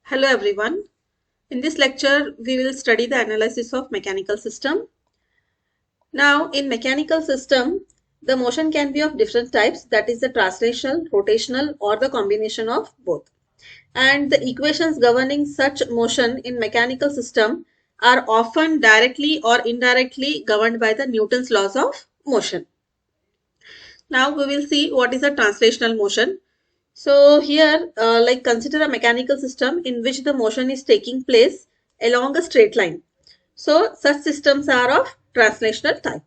Hello everyone. In this lecture, we will study the analysis of mechanical system. Now, in mechanical system, the motion can be of different types, that is the translational, rotational, or the combination of both. And the equations governing such motion in mechanical system are often directly or indirectly governed by the Newton's laws of motion. Now we will see what is a translational motion. So here, consider a mechanical system in which the motion is taking place along a straight line. So such systems are of translational type.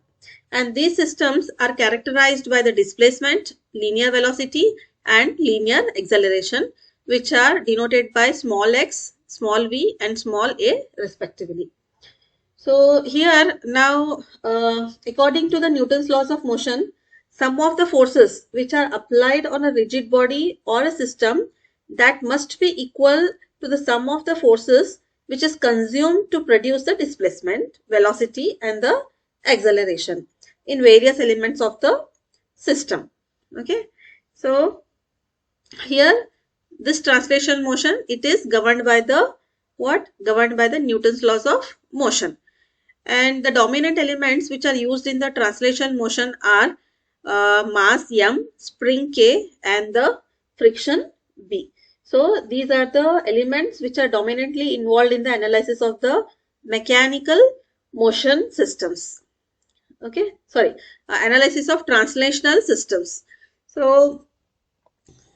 And these systems are characterized by the displacement, linear velocity, and linear acceleration, which are denoted by small x, small v, and small a respectively. So here now, according to the Newton's laws of motion, some of the forces which are applied on a rigid body or a system that must be equal to the sum of the forces which is consumed to produce the displacement, velocity, and the acceleration in various elements of the system. Okay, so here this translation motion, it is governed by the what? Governed by the Newton's laws of motion. And the dominant elements which are used in the translation motion are mass m, spring k, and the friction b. So these are the elements which are dominantly involved in the analysis of the mechanical motion systems. Okay, sorry, analysis of translational systems. So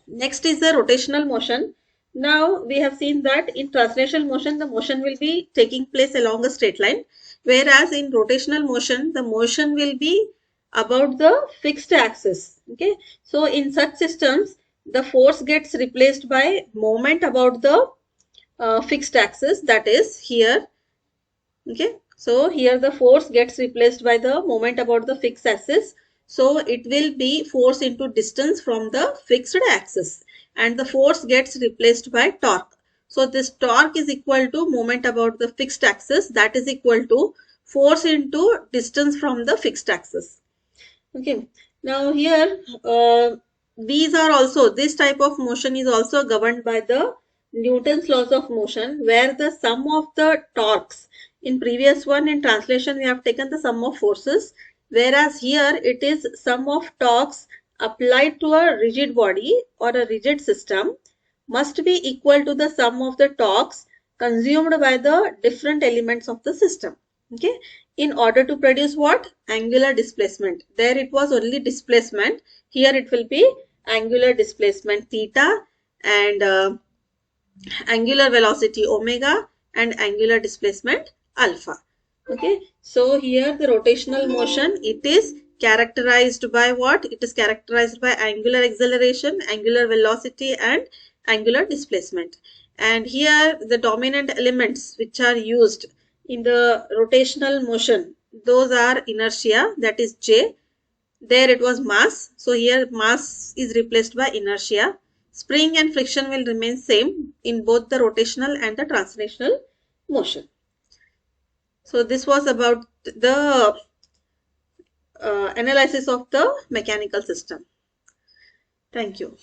next is the rotational motion. Now we have seen that in translational motion, the motion will be taking place along a straight line, whereas in rotational motion, the motion will be about the fixed axis. Okay, so in such systems, the force gets replaced by moment about the fixed axis, that is here. Okay, so here the force gets replaced by the moment about the fixed axis. So it will be force into distance from the fixed axis, and the force gets replaced by torque. So this torque is equal to moment about the fixed axis, that is equal to force into distance from the fixed axis. Okay, now here these are also, this type of motion is also governed by the Newton's laws of motion, where the sum of the torques, in previous one in translation we have taken the sum of forces, whereas here it is sum of torques applied to a rigid body or a rigid system must be equal to the sum of the torques consumed by the different elements of the system. Okay, in order to produce what? Angular displacement. There it was only displacement. Here it will be angular displacement theta, and angular velocity omega, and angular displacement alpha. Okay, so here the rotational motion, it is characterized by what? It is characterized by angular acceleration, angular velocity, and angular displacement. And here the dominant elements which are used in the rotational motion, those are inertia, that is J. There it was mass, so here mass is replaced by inertia. Spring and friction will remain same in both the rotational and the translational motion. So this was about the analysis of the mechanical system. Thank you.